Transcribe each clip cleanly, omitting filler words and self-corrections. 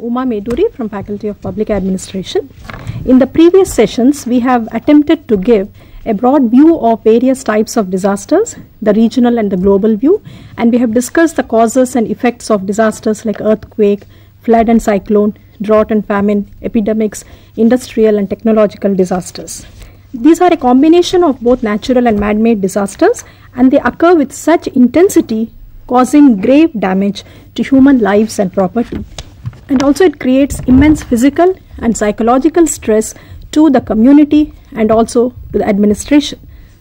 Uma Meduri from Faculty of Public Administration. In the previous sessions, we have attempted to give a broad view of various types of disasters, the regional and the global view, and we have discussed the causes and effects of disasters like earthquake, flood and cyclone, drought and famine, epidemics, industrial and technological disasters. These are a combination of both natural and man-made disasters, and they occur with such intensity, causing grave damage to human lives and property. And also it creates immense physical and psychological stress to the community and also to the administration.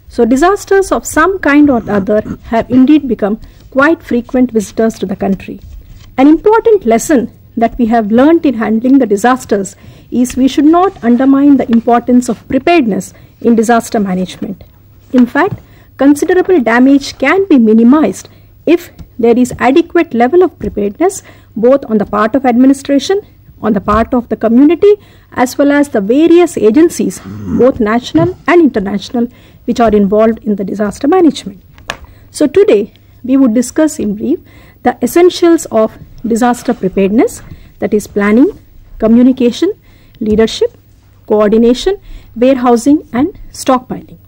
So disasters of some kind or other have indeed become quite frequent visitors to the country. An important lesson that we have learnt in handling the disasters is we should not undermine the importance of preparedness in disaster management. In fact, considerable damage can be minimized if there is adequate level of preparedness both on the part of administration, on the part of the community, as well as the various agencies, both national and international, which are involved in the disaster management. So today, we would discuss in brief the essentials of disaster preparedness, that is planning, communication, leadership, coordination, warehousing and stockpiling.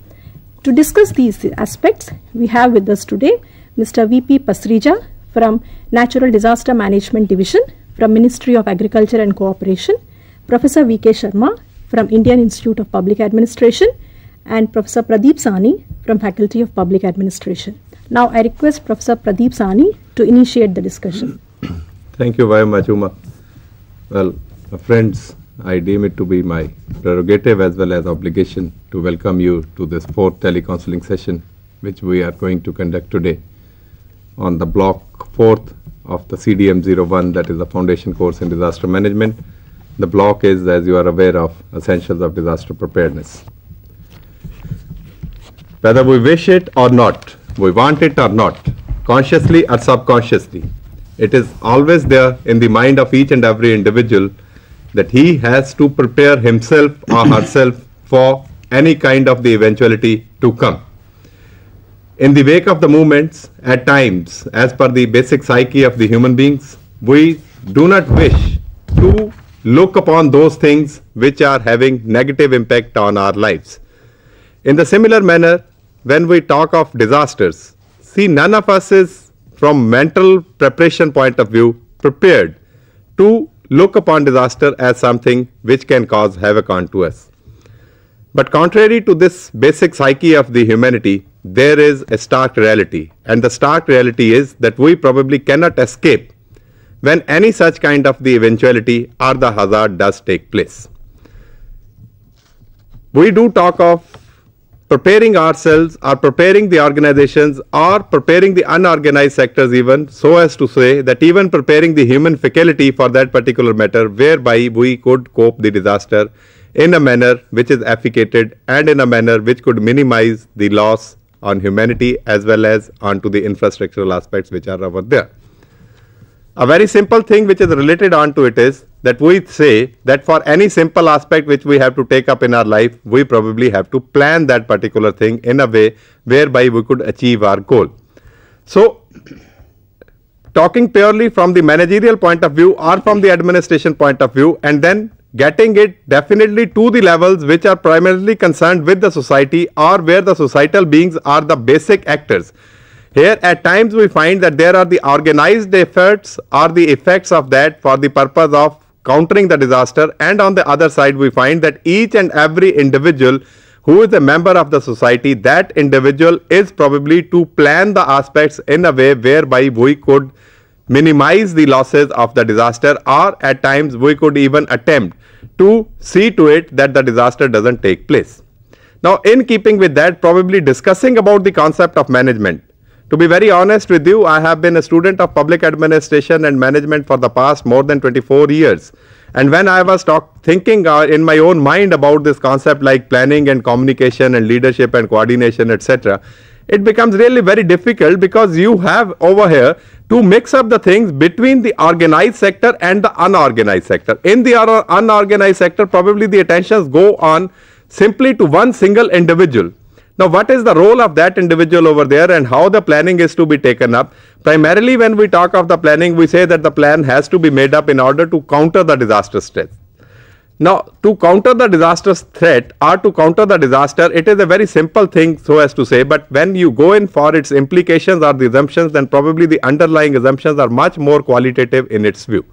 To discuss these aspects, we have with us today Mr. V.P. Pasrija from Natural Disaster Management Division from Ministry of Agriculture and Cooperation, Professor V.K. Sharma from Indian Institute of Public Administration, and Professor Pradeep Sahni from Faculty of Public Administration. Now I request Professor Pradeep Sahni to initiate the discussion. Thank you very much, Uma. Well, friends, I deem it to be my prerogative as well as obligation to welcome you to this fourth telecounseling session which we are going to conduct today on the block 4th of the CDM01, that is the foundation course in disaster management. The block is, as you are aware of, essentials of disaster preparedness. Whether we wish it or not, we want it or not, consciously or subconsciously, it is always there in the mind of each and every individual that he has to prepare himself or herself for any kind of the eventuality to come. In the wake of the movements, at times, as per the basic psyche of the human beings, we do not wish to look upon those things which are having negative impact on our lives. In the similar manner, when we talk of disasters, see, none of us is, from mental preparation point of view, prepared to look upon disaster as something which can cause havoc onto us. But contrary to this basic psyche of the humanity, there is a stark reality, and the stark reality is that we probably cannot escape when any such kind of the eventuality or the hazard does take place. We do talk of preparing ourselves or preparing the organizations or preparing the unorganized sectors, even so as to say that even preparing the human faculty for that particular matter, whereby we could cope the disaster in a manner which is efficated and in a manner which could minimize the loss on humanity as well as onto the infrastructural aspects which are over there. A very simple thing which is related onto it is that we say that for any simple aspect which we have to take up in our life, we probably have to plan that particular thing in a way whereby we could achieve our goal. So, talking purely from the managerial point of view or from the administration point of view, and then getting it definitely to the levels which are primarily concerned with the society or where the societal beings are the basic actors. Here at times we find that there are the organized efforts or the effects of that for the purpose of countering the disaster, and on the other side we find that each and every individual who is a member of the society, that individual is probably to plan the aspects in a way whereby we could minimize the losses of the disaster, or at times we could even attempt to see to it that the disaster doesn't take place. Now, in keeping with that, probably discussing about the concept of management. To be very honest with you, I have been a student of public administration and management for the past more than 24 years. And when I was thinking in my own mind about this concept like planning and communication and leadership and coordination, etc., it becomes really very difficult because you have over here to mix up the things between the organized sector and the unorganized sector. In the unorganized sector, probably the attentions go on simply to one single individual. Now, what is the role of that individual over there and how the planning is to be taken up? Primarily, when we talk of the planning, we say that the plan has to be made up in order to counter the disaster threat. Now, to counter the disaster threat or to counter the disaster, it is a very simple thing, so as to say, but when you go in for its implications or the assumptions, then probably the underlying assumptions are much more qualitative in its view.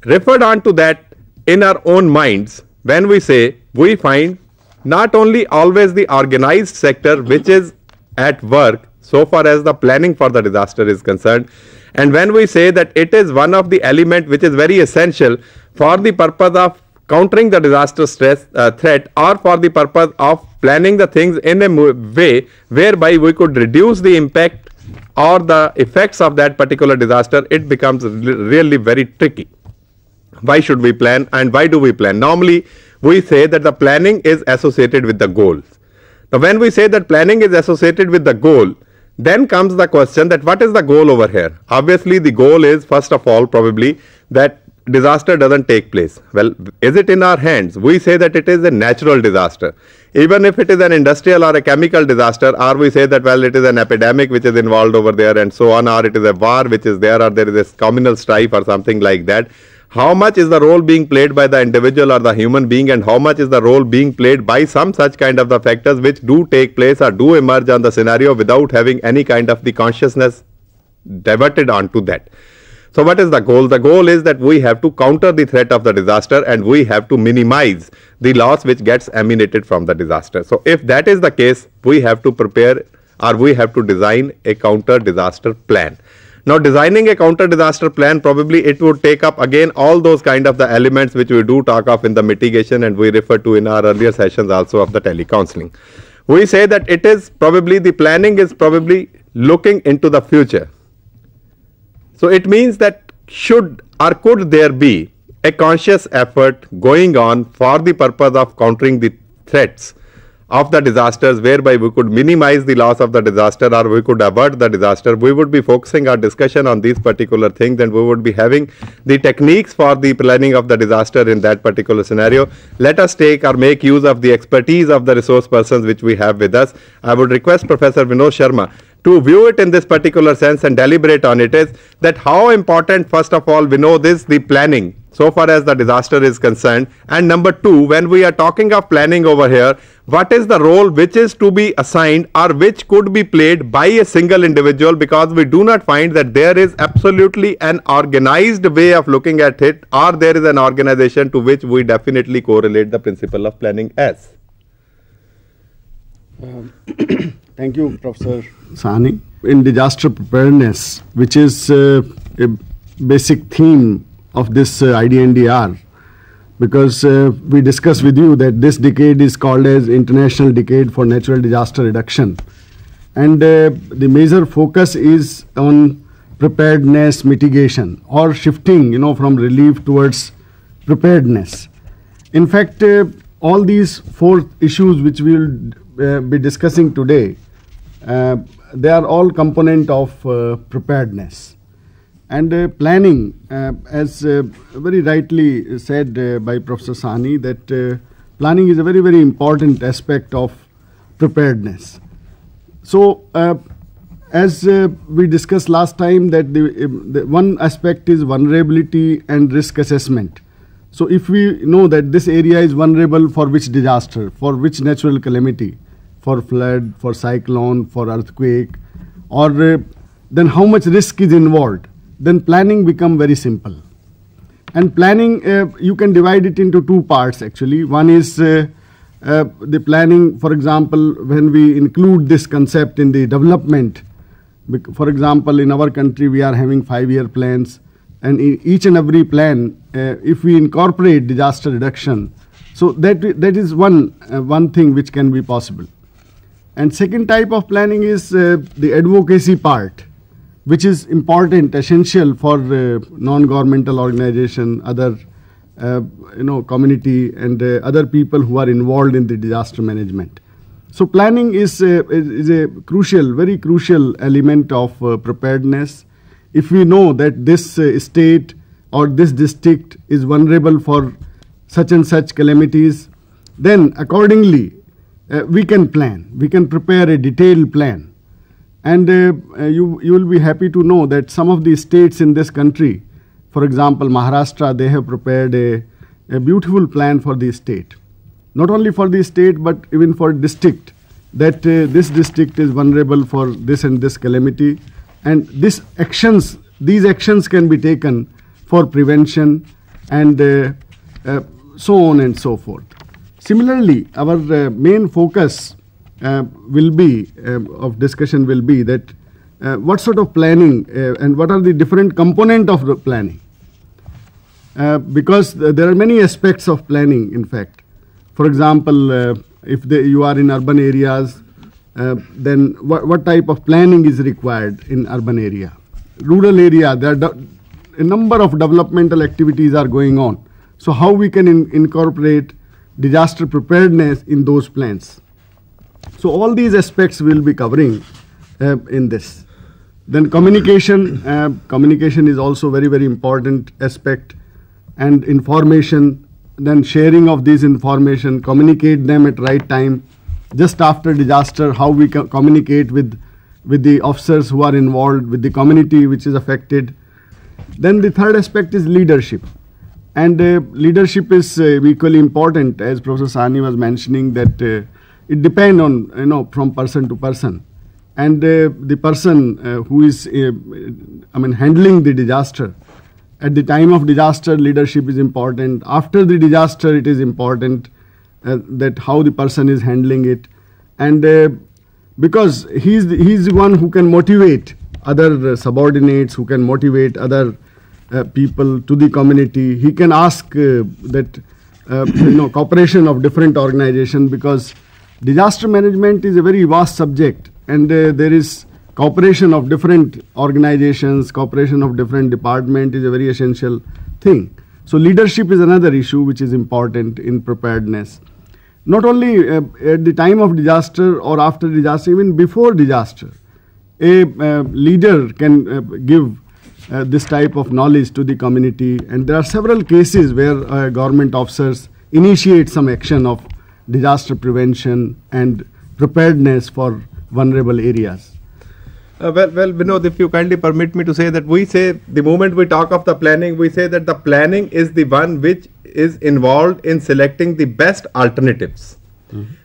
Referred on to that in our own minds, when we say we find not only always the organized sector which is at work so far as the planning for the disaster is concerned, and when we say that it is one of the element which is very essential for the purpose of countering the disaster threat or for the purpose of planning the things in a way whereby we could reduce the impact or the effects of that particular disaster, it becomes really very tricky. Why should we plan and why do we plan? Normally, we say that the planning is associated with the goals. Now, when we say that planning is associated with the goal, then comes the question that what is the goal over here? Obviously, the goal is first of all probably that disaster doesn't take place. Well, is it in our hands? We say that it is a natural disaster. Even if it is an industrial or a chemical disaster, or we say that, well, it is an epidemic which is involved over there and so on, or it is a war which is there, or there is a communal strife or something like that. How much is the role being played by the individual or the human being, and how much is the role being played by some such kind of the factors which do take place or do emerge on the scenario without having any kind of the consciousness diverted onto that. So what is the goal? The goal is that we have to counter the threat of the disaster and we have to minimize the loss which gets emanated from the disaster. So if that is the case, we have to prepare or we have to design a counter disaster plan. Now, designing a counter disaster plan, probably it would take up again all those kind of the elements which we do talk of in the mitigation and we refer to in our earlier sessions also of the telecounseling. We say that it is probably the planning is probably looking into the future. So it means that should or could there be a conscious effort going on for the purpose of countering the threats of the disasters, whereby we could minimize the loss of the disaster or we could avert the disaster. We would be focusing our discussion on these particular things and we would be having the techniques for the planning of the disaster in that particular scenario. Let us take or make use of the expertise of the resource persons which we have with us. I would request Professor Vinod Sharma to view it in this particular sense and deliberate on it is that how important, first of all, we know this, the planning so far as the disaster is concerned. And number two, when we are talking of planning over here, what is the role which is to be assigned or which could be played by a single individual, because we do not find that there is absolutely an organized way of looking at it, or there is an organization to which we definitely correlate the principle of planning as. Thank you, Professor Sahni. In disaster preparedness, which is a basic theme of this IDNDR, because we discussed with you that this decade is called as International Decade for Natural Disaster Reduction. And the major focus is on preparedness mitigation or shifting, from relief towards preparedness. In fact, all these four issues which we will be discussing today, they are all component of preparedness. And planning, as very rightly said by Professor Sahni, that planning is a very, very important aspect of preparedness. So, as we discussed last time, that the one aspect is vulnerability and risk assessment. So, if we know that this area is vulnerable for which disaster, for which natural calamity, for flood, for cyclone, for earthquake, or then how much risk is involved, then planning become very simple. And planning, you can divide it into two parts actually. One is the planning, for example, when we include this concept in the development. For example, in our country we are having 5-year plans, and in each and every plan, if we incorporate disaster reduction, so that is one thing which can be possible. And second type of planning is the advocacy part, which is important, essential for non-governmental organization, other community and other people who are involved in the disaster management. So planning is a crucial, very crucial element of preparedness. If we know that this state or this district is vulnerable for such and such calamities, then accordingly we can plan. We can prepare a detailed plan. And you will be happy to know that some of the states in this country, for example, Maharashtra, they have prepared a beautiful plan for the state. Not only for the state, but even for district, that this district is vulnerable for this and this calamity. And these actions can be taken for prevention and so on and so forth. Similarly, our main focus will be of discussion will be that what sort of planning and what are the different components of the planning. Because there are many aspects of planning, in fact. For example, if you are in urban areas, then what type of planning is required in urban area? Rural area, there are a number of developmental activities are going on. So how we can incorporate disaster preparedness in those plans? So all these aspects will be covering in this. Then communication. Communication is also very, very important aspect. And information, then sharing of these information, communicate them at right time. Just after disaster, how we communicate with the officers who are involved, with the community which is affected. Then the third aspect is leadership. And leadership is equally important, as Professor Sahni was mentioning, that it depends on, from person to person. And the person who is, handling the disaster, at the time of disaster, leadership is important. After the disaster, it is important that how the person is handling it. And because he's the one who can motivate other subordinates, who can motivate other people to the community. He can ask that cooperation of different organizations, because disaster management is a very vast subject, and there is cooperation of different organizations, cooperation of different departments is a very essential thing. So leadership is another issue which is important in preparedness. Not only at the time of disaster or after disaster, even before disaster, a leader can give this type of knowledge to the community. And there are several cases where government officers initiate some action of disaster prevention and preparedness for vulnerable areas. Well, Vinod, if you kindly permit me to say that we say the moment we talk of the planning, we say that the planning is the one which is involved in selecting the best alternatives.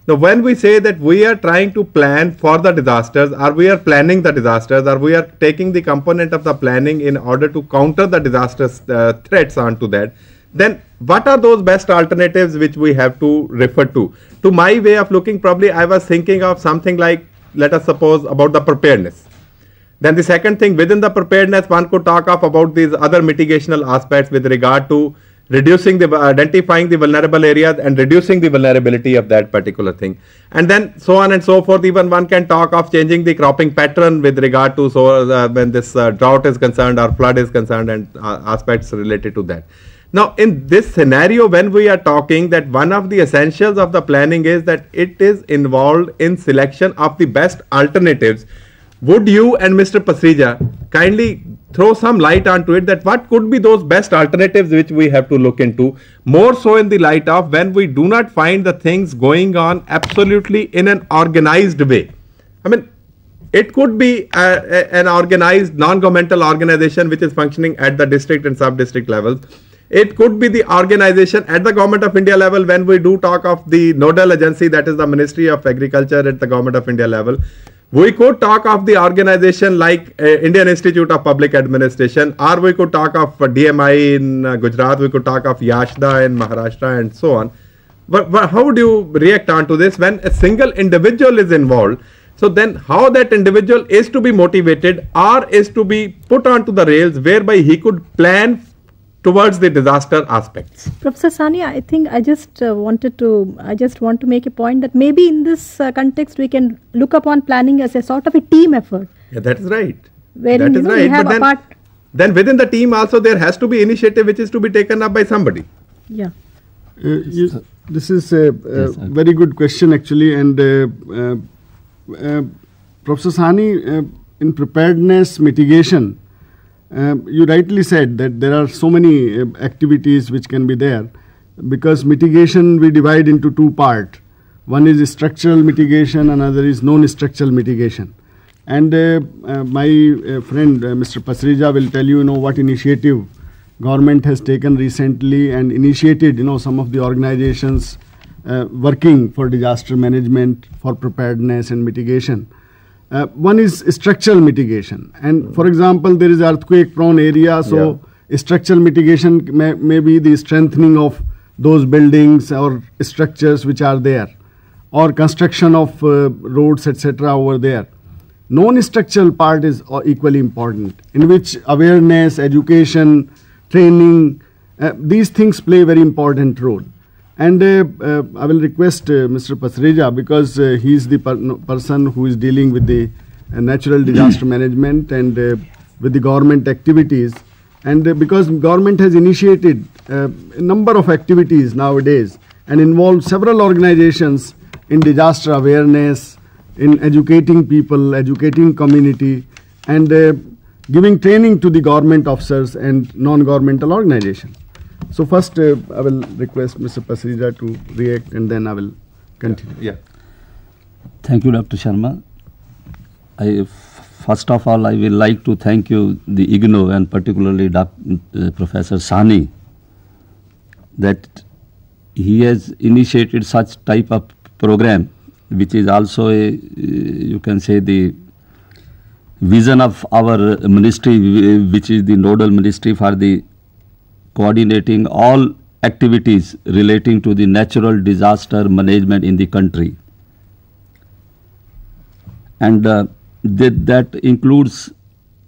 Now, when we say that we are trying to plan for the disasters, or we are planning the disasters, or we are taking the component of the planning in order to counter the disasters threats onto that, then what are those best alternatives which we have to refer to? To my way of looking, probably I was thinking of something like, let us suppose, about the preparedness. Then the second thing, within the preparedness, one could talk of about these other mitigational aspects with regard to identifying the vulnerable areas and reducing the vulnerability of that particular thing. And then so on and so forth. Even one can talk of changing the cropping pattern with regard to when this drought is concerned or flood is concerned, and aspects related to that. Now, in this scenario, when we are talking that one of the essentials of the planning is that it is involved in selection of the best alternatives, would you and Mr. Pasrija kindly throw some light onto it, that what could be those best alternatives which we have to look into, more so in the light of when we do not find the things going on absolutely in an organized way. I mean, it could be an organized non-governmental organization which is functioning at the district and sub-district levels. It could be the organization at the Government of India level when we do talk of the nodal agency, that is the Ministry of Agriculture at the Government of India level. We could talk of the organization like Indian Institute of Public Administration, or we could talk of DMI in Gujarat, we could talk of Yashda in Maharashtra, and so on. But how would you react on to this when a single individual is involved? So then how that individual is to be motivated or is to be put onto the rails whereby he could plan towards the disaster aspects. Professor Sahni, I think I just want to make a point that maybe in this context we can look upon planning as a sort of a team effort. Yeah, that is right. Wherein, that is right. But then within the team also there has to be initiative which is to be taken up by somebody. Yeah. This is a very good question actually, and Professor Sahni, in preparedness mitigation, you rightly said that there are so many activities which can be there, because mitigation we divide into two parts. One is structural mitigation, another is non-structural mitigation. And my friend Mr. Pasricha will tell you, what initiative government has taken recently and initiated, some of the organizations working for disaster management, for preparedness and mitigation. One is structural mitigation. And for example, there is earthquake-prone area, so structural mitigation may be the strengthening of those buildings or structures which are there, or construction of roads, etc. over there. Non-structural part is equally important, in which awareness, education, training, these things play a very important role. And I will request Mr. Pasricha, because he is the person who is dealing with the natural disaster management and with the government activities. And because government has initiated a number of activities nowadays and involved several organizations in disaster awareness, in educating people, educating community, and giving training to the government officers and non-governmental organizations. So first I will request Mr. Pasricha to react, and then I will continue. Yeah. Thank you, Dr. Sharma. First of all, I will like to thank you, the IGNOU, and particularly Professor Sahni, that he has initiated such type of program, which is also a, you can say, the vision of our ministry, which is the nodal ministry for the coordinating all activities relating to the natural disaster management in the country. And that includes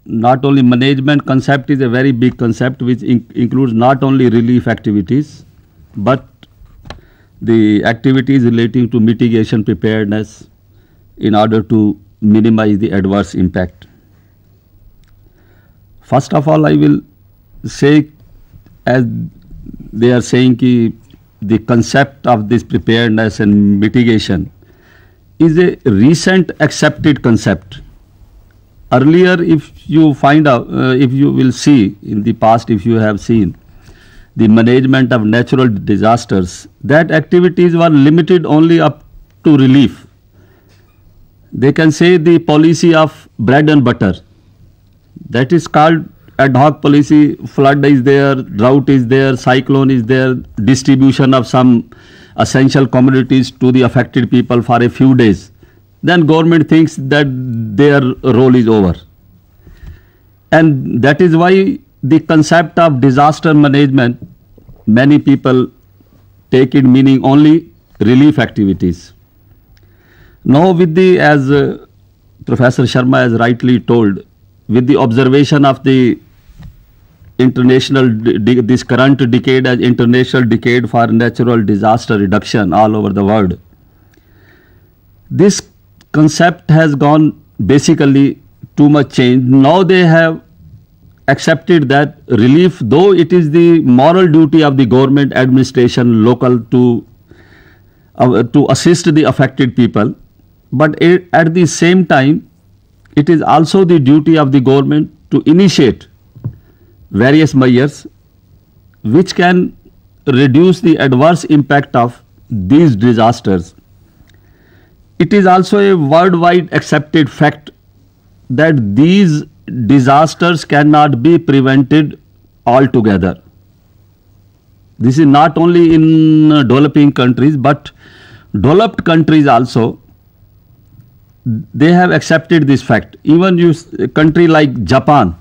not only management concept is a very big concept, which includes not only relief activities, but the activities relating to mitigation preparedness in order to minimize the adverse impact. First of all, I will say, as they are saying, the concept of this preparedness and mitigation is a recent accepted concept. Earlier, if you find out, if you will see in the past, if you have seen the management of natural disasters, that activities were limited only up to relief. They can say the policy of bread and butter. That is called ad hoc policy. Flood is there, drought is there, cyclone is there, distribution of some essential commodities to the affected people for a few days. Then government thinks that their role is over. And that is why the concept of disaster management, many people take it meaning only relief activities. Now with the, as Professor Sharma has rightly told, with the observation of the international, this current decade as international decade for natural disaster reduction all over the world, this concept has gone basically too much change. Now they have accepted that relief, though it is the moral duty of the government administration local to assist the affected people, but at the same time it is also the duty of the government to initiate various measures which can reduce the adverse impact of these disasters. It is also a worldwide accepted fact that these disasters cannot be prevented altogether. This is not only in developing countries, but developed countries also, they have accepted this fact. Even a country like Japan,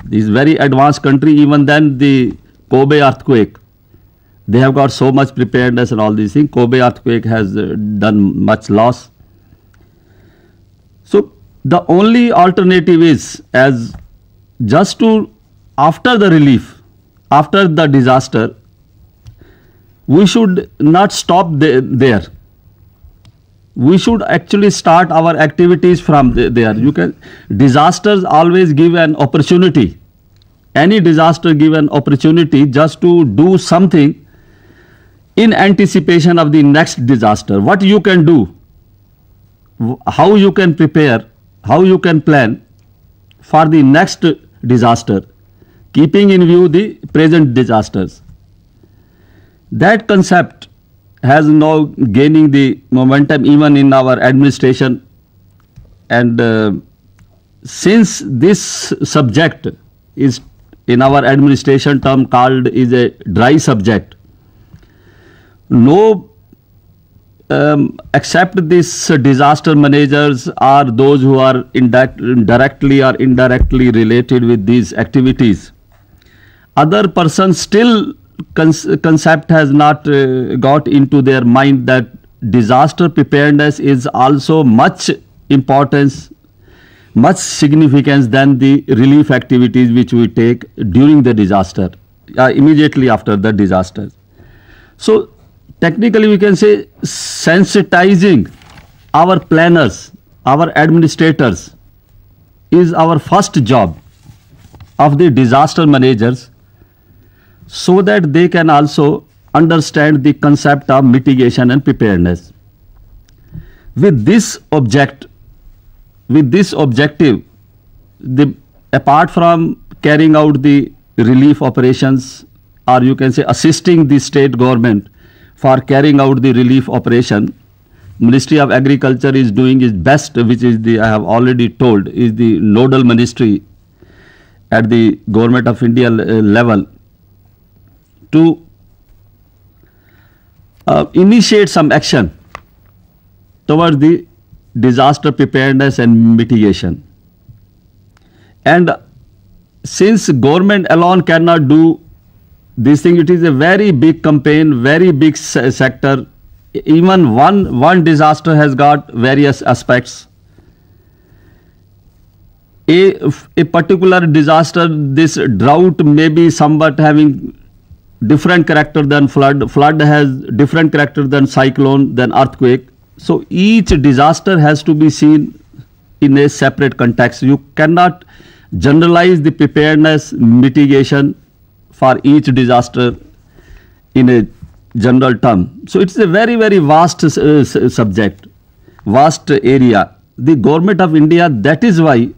this very advanced country, even then the Kobe earthquake, they have got so much preparedness and all these things. Kobe earthquake has done much loss. So the only alternative is, as just to, after the relief, after the disaster, we should not stop there. We should actually start our activities from there. Disasters always give an opportunity. Any disaster give an opportunity just to do something in anticipation of the next disaster. What you can do, how you can prepare, how you can plan for the next disaster, keeping in view the present disasters. That concept has now gaining the momentum even in our administration. And since this subject is in our administration term called is a dry subject, no except these disaster managers or those who are directly or indirectly related with these activities, other persons still concept has not got into their mind that disaster preparedness is also much importance, much significance than the relief activities which we take during the disaster, immediately after the disaster. So technically we can say sensitizing our planners, our administrators is our first job of the disaster managers, so that they can also understand the concept of mitigation and preparedness. With this objective, apart from carrying out the relief operations, or you can say assisting the state government for carrying out the relief operation, Ministry of Agriculture is doing its best, which is I have already told, is the nodal ministry at the Government of India level, to initiate some action towards the disaster preparedness and mitigation. And since government alone cannot do this thing, it is a very big campaign, very big sector. Even one disaster has got various aspects. A particular disaster, this drought may be somewhat having different character than flood. Flood has different character than cyclone, than earthquake. So each disaster has to be seen in a separate context. You cannot generalize the preparedness, mitigation for each disaster in a general term. So it's a very, very vast subject, vast area. The Government of India, that is why,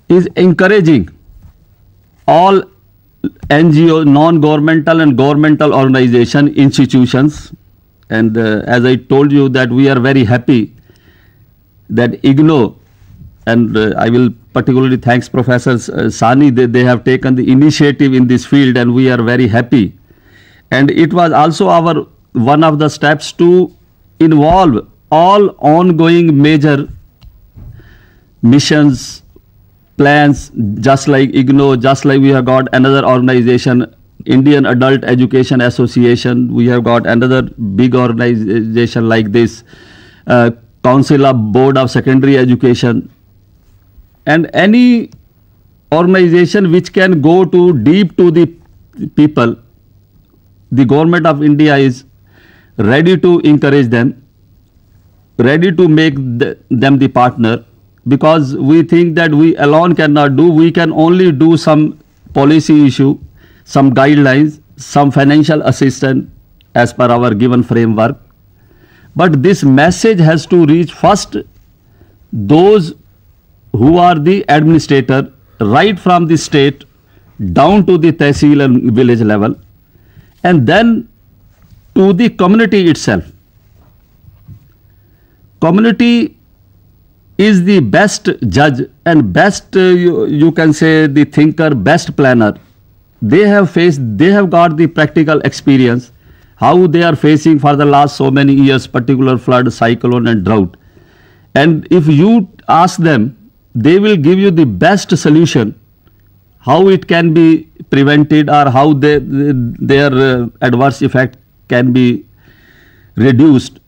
is encouraging all NGO, non-governmental and governmental organization, institutions. And as I told you that we are very happy that IGNOU, and I will particularly thanks Professor Sani, they have taken the initiative in this field, and we are very happy. And it was also our one of the steps to involve all ongoing major missions, plans, just like IGNOU, just like we have got another organization, Indian Adult Education Association, we have got another big organization like this, Council of Board of Secondary Education, and any organization which can go to deep to the people. The Government of India is ready to encourage them, ready to make them the partner, because we think that we alone cannot do. We can only do some policy issue, some guidelines, some financial assistance as per our given framework. But this message has to reach first those who are the administrator, right from the state down to the tehsil and village level, and then to the community itself. Community is the best judge and best, you can say, the thinker, best planner. They have got the practical experience, how they are facing for the last so many years, particular flood, cyclone and drought. And if you ask them, they will give you the best solution, how it can be prevented or how their adverse effect can be reduced.